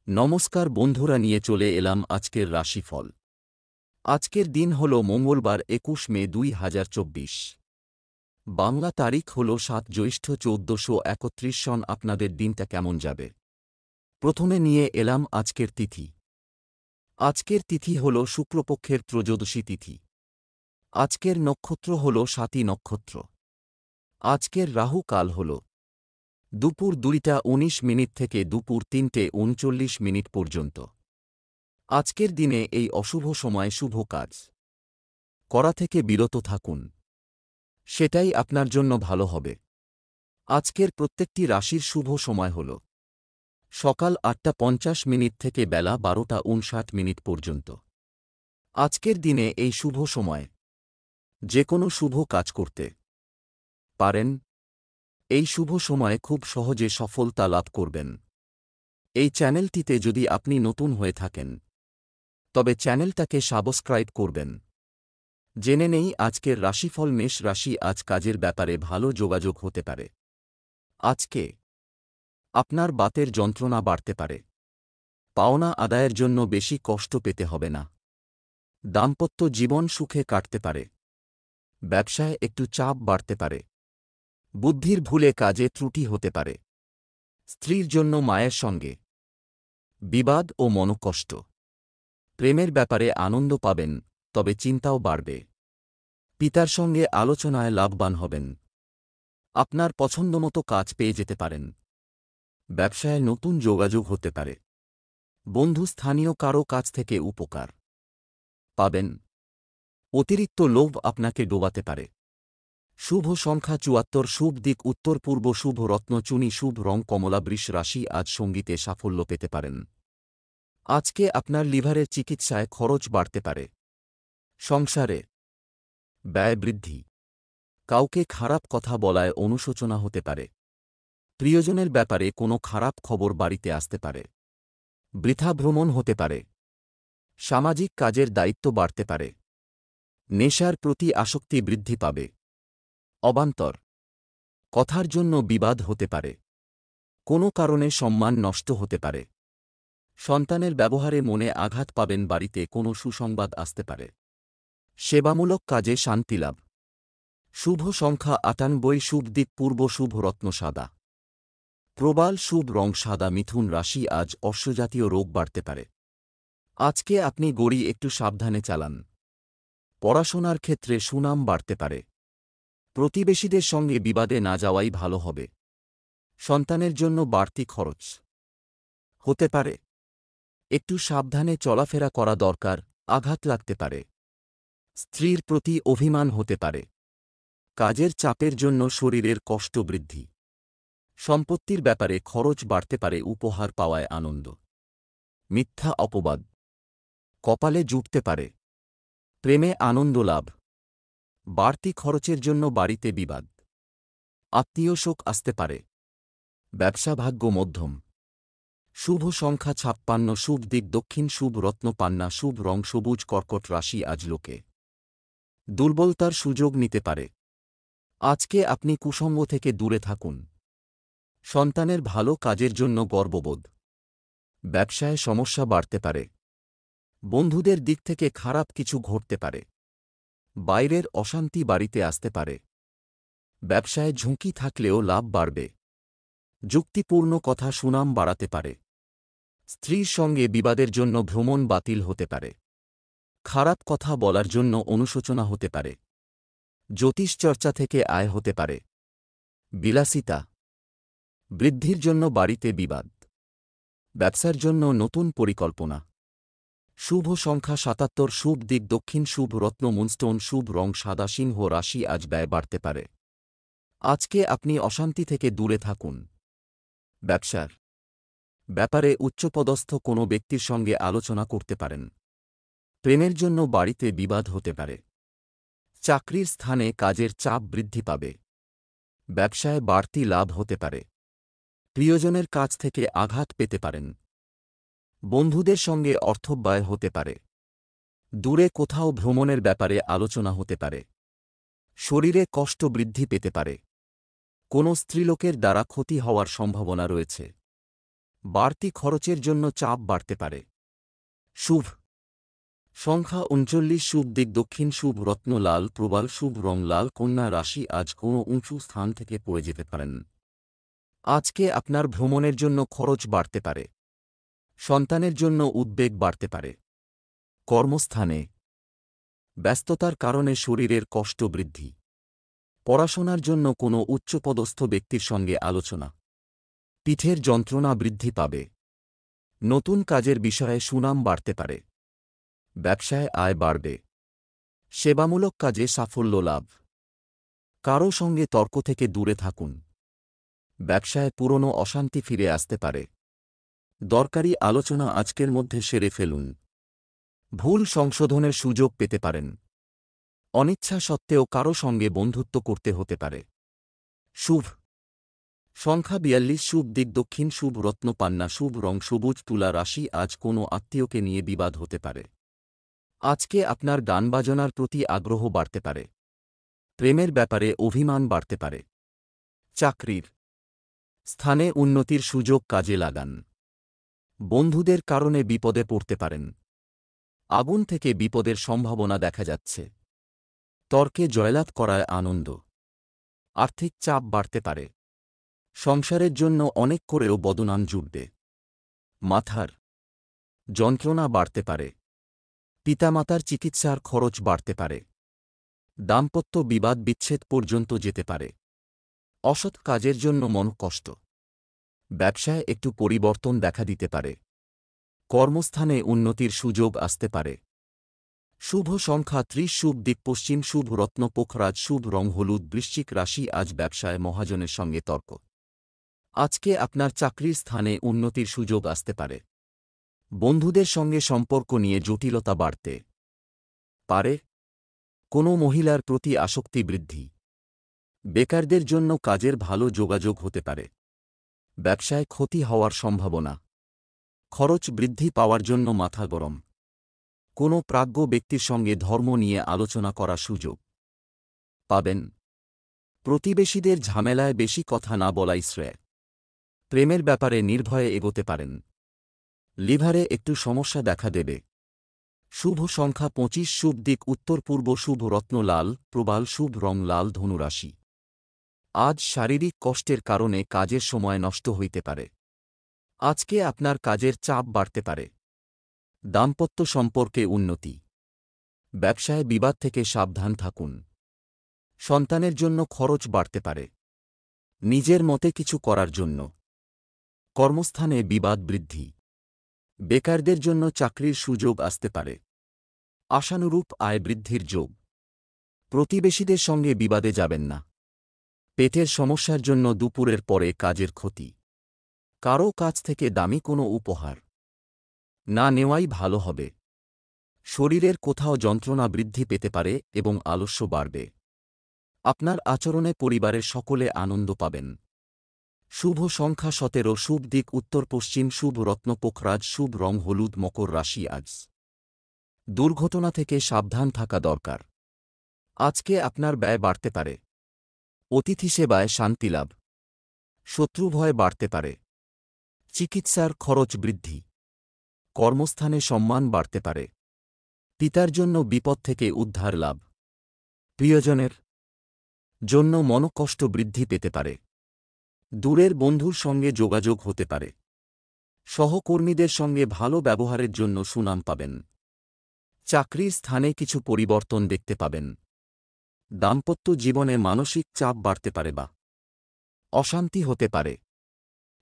নমস্কার বন্ধুরা, নিয়ে চলে এলাম আজকের রাশিফল। আজকের দিন হল মঙ্গলবার ২১ মে ২০২৪। বাংলা তারিখ হল ৭ জ্যৈষ্ঠ ১৪৩১ সন। আপনাদের দিনটা কেমন যাবে? প্রথমে নিয়ে এলাম আজকের তিথি। আজকের তিথি হল শুক্লপক্ষের ত্রয়োদশী তিথি। আজকের নক্ষত্র হল স্বাতী নক্ষত্র। আজকের রাহু কাল হল দুপুর ২টা ১৯ মিনিট থেকে দুপুর ৩টে ৩৯ মিনিট পর্যন্ত। আজকের দিনে এই অশুভ সময়ে শুভ কাজ করা থেকে বিরত থাকুন, সেটাই আপনার জন্য ভালো হবে। আজকের প্রত্যেকটি রাশির শুভ সময় হল সকাল ৮টা ৫০ মিনিট থেকে বেলা ১২টা ৫৯ মিনিট পর্যন্ত। আজকের দিনে এই শুভ সময় যে কোনো শুভ কাজ করতে পারেন। এই শুভ সময়ে খুব সহজে সফলতা লাভ করবেন। এই চ্যানেলটিতে যদি আপনি নতুন হয়ে থাকেন তবে চ্যানেলটাকে সাবস্ক্রাইব করবেন। জেনে নেই আজকের রাশিফল। মেষ রাশি, আজ কাজের ব্যাপারে ভালো যোগাযোগ হতে পারে। আজকে আপনার বাতের যন্ত্রণা বাড়তে পারে। পাওনা আদায়ের জন্য বেশি কষ্ট পেতে হবে না। দাম্পত্য জীবন সুখে কাটতে পারে। ব্যবসায় একটু চাপ বাড়তে পারে। বুদ্ধির ভুলে কাজে ত্রুটি হতে পারে। স্ত্রীর জন্য মায়ের সঙ্গে বিবাদ ও মনোকষ্ট। প্রেমের ব্যাপারে আনন্দ পাবেন, তবে চিন্তাও বাড়বে। পিতার সঙ্গে আলোচনায় লাভবান হবেন। আপনার পছন্দমতো কাজ পেয়ে যেতে পারেন। ব্যবসায় নতুন যোগাযোগ হতে পারে। বন্ধু স্থানীয় কারো কাছ থেকে উপকার পাবেন। অতিরিক্ত লোভ আপনাকে ডোবাতে পারে। শুভ সংখ্যা ৭৪, শুভ দিক উত্তর পূর্ব, শুভ রত্ন চুনি, শুভ রং কমলা। বৃষ রাশি, আজ সঙ্গীতে সাফল্য পেতে পারেন। আজকে আপনার লিভারের চিকিৎসায় খরচ বাড়তে পারে। সংসারে ব্যয় বৃদ্ধি। কাউকে খারাপ কথা বলায় অনুশোচনা হতে পারে। প্রিয়জনের ব্যাপারে কোনো খারাপ খবর বাড়িতে আসতে পারে। বৃথা ভ্রমণ হতে পারে। সামাজিক কাজের দায়িত্ব বাড়তে পারে। নেশার প্রতি আসক্তি বৃদ্ধি পাবে। অবান্তর কথার জন্য বিবাদ হতে পারে। কোনো কারণে সম্মান নষ্ট হতে পারে। সন্তানের ব্যবহারে মনে আঘাত পাবেন। বাড়িতে কোনো সুসংবাদ আসতে পারে। সেবামূলক কাজে শান্তিলাভ। শুভ সংখ্যা ৯৮, শুভ দিক পূর্ব, শুভ রত্ন সাদা। প্রবাল শুভ রং সাদা। মিথুন রাশি, আজ অশ্বজাতীয় রোগ বাড়তে পারে। আজকে আপনি গড়ি একটু সাবধানে চালান। পড়াশোনার ক্ষেত্রে সুনাম বাড়তে পারে। প্রতিবেশীদের সঙ্গে বিবাদে না যাওয়াই ভালো হবে। সন্তানের জন্য বাড়তি খরচ হতে পারে। একটু সাবধানে চলাফেরা করা দরকার, আঘাত লাগতে পারে। স্ত্রীর প্রতি অভিমান হতে পারে। কাজের চাপের জন্য শরীরের কষ্ট বৃদ্ধি। সম্পত্তির ব্যাপারে খরচ বাড়তে পারে। উপহার পাওয়ায় আনন্দ। মিথ্যা অপবাদ কপালে জুটতে পারে। প্রেমে আনন্দ লাভ। বাড়তি খরচের জন্য বাড়িতে বিবাদ। আত্মীয় শোক আসতে পারে। ব্যবসা ভাগ্য মধ্যম। শুভ সংখ্যা ৫৬, শুভ দিক দক্ষিণ, শুভ রত্ন পান্না, শুভ রং সবুজ। কর্কট রাশি, আজ লোকে দুর্বলতার সুযোগ নিতে পারে। আজকে আপনি কুসঙ্গ থেকে দূরে থাকুন। সন্তানের ভালো কাজের জন্য গর্ববোধ। ব্যবসায় সমস্যা বাড়তে পারে। বন্ধুদের দিক থেকে খারাপ কিছু ঘটতে পারে। বাইরের অশান্তি বাড়িতে আসতে পারে। ব্যবসায় ঝুঁকি থাকলেও লাভ বাড়বে। যুক্তিপূর্ণ কথা সুনাম বাড়াতে পারে। স্ত্রীর সঙ্গে বিবাদের জন্য ভ্রমণ বাতিল হতে পারে। খারাপ কথা বলার জন্য অনুশোচনা হতে পারে। জ্যোতিষচর্চা থেকে আয় হতে পারে। বিলাসিতা বৃদ্ধির জন্য বাড়িতে বিবাদ। ব্যবসার জন্য নতুন পরিকল্পনা। শুভ সংখ্যা ৭৭, শুভ দিক দক্ষিণ, শুভ রত্ন মুনস্টোন, শুভ রং সাদা। সিংহ রাশি, আজ ব্যয় বাড়তে পারে। আজকে আপনি অশান্তি থেকে দূরে থাকুন। ব্যবসার ব্যাপারে উচ্চপদস্থ কোনো ব্যক্তির সঙ্গে আলোচনা করতে পারেন। প্রেমের জন্য বাড়িতে বিবাদ হতে পারে। চাকরির স্থানে কাজের চাপ বৃদ্ধি পাবে। ব্যবসায় বাড়তি লাভ হতে পারে। প্রিয়জনের কাছ থেকে আঘাত পেতে পারেন। বন্ধুদের সঙ্গে অর্থব্যয় হতে পারে। দূরে কোথাও ভ্রমণের ব্যাপারে আলোচনা হতে পারে। শরীরে কষ্ট বৃদ্ধি পেতে পারে। কোনো স্ত্রীলোকের দ্বারা ক্ষতি হওয়ার সম্ভাবনা রয়েছে। বাড়তি খরচের জন্য চাপ বাড়তে পারে। শুভ সংখ্যা ৩৯, শুভ দিক দক্ষিণ, শুভ রত্ন লাল, প্রবাল, শুভ রং লাল। কন্যা রাশি, আজ কোনো উঁচু স্থান থেকে পড়ে যেতে পারেন। আজকে আপনার ভ্রমণের জন্য খরচ বাড়তে পারে। সন্তানের জন্য উদ্বেগ বাড়তে পারে। কর্মস্থানে ব্যস্ততার কারণে শরীরের কষ্ট বৃদ্ধি। পড়াশোনার জন্য কোনো উচ্চপদস্থ ব্যক্তির সঙ্গে আলোচনা। পিঠের যন্ত্রণা বৃদ্ধি পাবে। নতুন কাজের বিষয়ে সুনাম বাড়তে পারে। ব্যবসায় আয় বাড়বে। সেবামূলক কাজে সাফল্য লাভ। কারও সঙ্গে তর্ক থেকে দূরে থাকুন। ব্যবসায় পুরনো অশান্তি ফিরে আসতে পারে। দরকারি আলোচনা আজকের মধ্যে সেরে ফেলুন। ভুল সংশোধনের সুযোগ পেতে পারেন। অনিচ্ছা সত্ত্বেও কারও সঙ্গে বন্ধুত্ব করতে হতে পারে। শুভ সংখ্যা ৪২, শুভ দিক দক্ষিণ, শুভ রত্ন পান্না, শুভ রং সবুজ। তুলা রাশি, আজ কোনো আত্মীয়কে নিয়ে বিবাদ হতে পারে। আজকে আপনার গান বাজনার প্রতি আগ্রহ বাড়তে পারে। প্রেমের ব্যাপারে অভিমান বাড়তে পারে। চাকরির স্থানে উন্নতির সুযোগ কাজে লাগান। বন্ধুদের কারণে বিপদে পড়তে পারেন। আগুন থেকে বিপদের সম্ভাবনা দেখা যাচ্ছে। তর্কে জয়লাভ করায় আনন্দ। আর্থিক চাপ বাড়তে পারে। সংসারের জন্য অনেক করেও বদনাম জুটবে। মাথার যন্ত্রণা বাড়তে পারে। পিতামাতার চিকিৎসার খরচ বাড়তে পারে। দাম্পত্য বিবাদ বিচ্ছেদ পর্যন্ত যেতে পারে। অসৎ কাজের জন্য মনকষ্ট। ব্যবসায় একটু পরিবর্তন দেখা দিতে পারে। কর্মস্থানে উন্নতির সুযোগ আসতে পারে। শুভ সংখ্যা ৩০, শুভ দিক পশ্চিম, শুভ রত্ন পোখরাজ, শুভ রং হলুদ। বৃশ্চিক রাশি, আজ ব্যবসায় মহাজনের সঙ্গে তর্ক। আজকে আপনার চাকরির স্থানে উন্নতির সুযোগ আসতে পারে। বন্ধুদের সঙ্গে সম্পর্ক নিয়ে জটিলতা বাড়তে পারে। কোনো মহিলার প্রতি আসক্তি বৃদ্ধি। বেকারদের জন্য কাজের ভালো যোগাযোগ হতে পারে। ব্যবসায় ক্ষতি হওয়ার সম্ভাবনা। খরচ বৃদ্ধি পাওয়ার জন্য মাথা গরম। কোনো প্রাজ্ঞ ব্যক্তির সঙ্গে ধর্ম নিয়ে আলোচনা করার সুযোগ পাবেন। প্রতিবেশীদের ঝামেলায় বেশি কথা না বলাই শ্রেয়। প্রেমের ব্যাপারে নির্ভয়ে এগোতে পারেন। লিভারে একটু সমস্যা দেখা দেবে। শুভ সংখ্যা ২৫, শুভ দিক উত্তর পূর্ব, শুভ রত্ন লাল, প্রবাল, শুভ রং লাল। ধনুরাশি, আজ শারীরিক কষ্টের কারণে কাজের সময় নষ্ট হইতে পারে। আজকে আপনার কাজের চাপ বাড়তে পারে। দাম্পত্য সম্পর্কে উন্নতি। ব্যবসায় বিবাদ থেকে সাবধান থাকুন। সন্তানের জন্য খরচ বাড়তে পারে। নিজের মতে কিছু করার জন্য। কর্মস্থানে বিবাদ বৃদ্ধি। বেকারদের জন্য চাকরির সুযোগ আসতে পারে। আশানুরূপ আয় বৃদ্ধির যোগ। প্রতিবেশীদের সঙ্গে বিবাদে যাবেন না। পেটের সমস্যার জন্য দুপুরের পরে কাজের ক্ষতি। কারও কাছ থেকে দামি কোনো উপহার না নেওয়াই ভালো হবে। শরীরের কোথাও যন্ত্রণা বৃদ্ধি পেতে পারে এবং আলস্য বাড়বে। আপনার আচরণে পরিবারের সকলে আনন্দ পাবেন। শুভ সংখ্যা ১৭, শুভ দিক উত্তর পশ্চিম, শুভ রত্ন পোখরাজ, শুভ রং হলুদ। মকর রাশি, আজ দুর্ঘটনা থেকে সাবধান থাকা দরকার। আজকে আপনার ব্যয় বাড়তে পারে। অতিথি সেবায় শান্তিলাভ। শত্রুভয় বাড়তে পারে। চিকিৎসার খরচ বৃদ্ধি। কর্মস্থানে সম্মান বাড়তে পারে। পিতার জন্য বিপদ থেকে উদ্ধার লাভ। প্রিয়জনের জন্য মনকষ্ট বৃদ্ধি পেতে পারে। দূরের বন্ধুর সঙ্গে যোগাযোগ হতে পারে। সহকর্মীদের সঙ্গে ভালো ব্যবহারের জন্য সুনাম পাবেন। চাকরির স্থানে কিছু পরিবর্তন দেখতে পাবেন। দাম্পত্য জীবনে মানসিক চাপ বাড়তে পারে বা অশান্তি হতে পারে।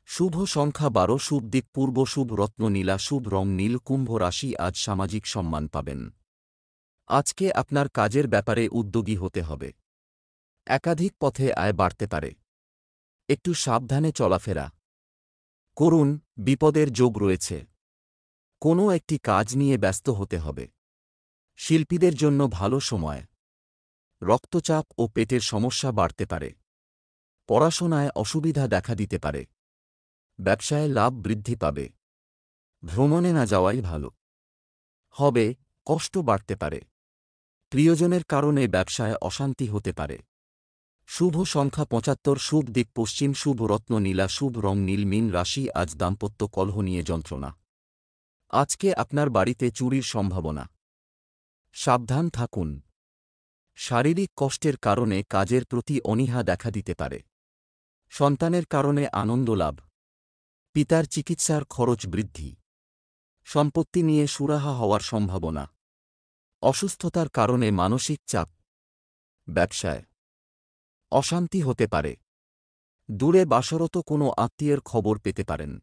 শুভ সংখ্যা ১২, শুভ দিক পূর্ব, শুভ রত্ন নীলা, শুভ রং নীল। কুম্ভ রাশি, আজ সামাজিক সম্মান পাবেন। আজকে আপনার কাজের ব্যাপারে উদ্যোগী হতে হবে। একাধিক পথে আয় বাড়তে পারে। একটু সাবধানে চলাফেরা করুন, বিপদের যোগ রয়েছে। কোনো একটি কাজ নিয়ে ব্যস্ত হতে হবে। শিল্পীদের জন্য ভালো সময়। রক্তচাপ ও পেটের সমস্যা বাড়তে পারে। পড়াশোনায় অসুবিধা দেখা দিতে পারে। ব্যবসায় লাভ বৃদ্ধি পাবে। ভ্রমণে না যাওয়াই ভালো হবে। কষ্ট বাড়তে পারে। প্রিয়জনের কারণে ব্যবসায় অশান্তি হতে পারে। শুভ সংখ্যা ৭৫, শুভ দিক পশ্চিম, শুভ রত্ন নীলা, শুভ রং নীল। মীন রাশি, আজ দাম্পত্য কলহ নিয়ে যন্ত্রণা। আজকে আপনার বাড়িতে চুরির সম্ভাবনা। সাবধান থাকুন। শারীরিক কষ্টের কারণে কাজের প্রতি অনীহা দেখা দিতে পারে। সন্তানের কারণে আনন্দ লাভ। পিতার চিকিৎসার খরচ বৃদ্ধি। সম্পত্তি নিয়ে সুরাহা হওয়ার সম্ভাবনা। অসুস্থতার কারণে মানসিক চাপ। ব্যবসায় অশান্তি হতে পারে। দূরে বাসরত কোনো আত্মীয়ের খবর পেতে পারেন।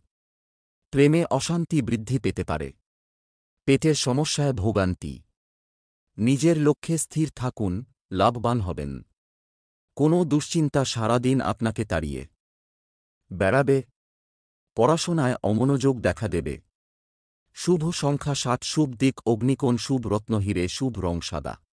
প্রেমে অশান্তি বৃদ্ধি পেতে পারে। পেটের সমস্যায় ভোগান্তি। নিজের লক্ষ্যে স্থির থাকুন, লাভবান হবেন। কোনো দুশ্চিন্তা সারাদিন আপনাকে তাড়িয়ে বেড়াবে। পড়াশোনায় অমনোযোগ দেখা দেবে। শুভ সংখ্যা ৭, শুভ দিক অগ্নিকোণ, শুভ রত্ন হীরে, শুভ রং সাদা।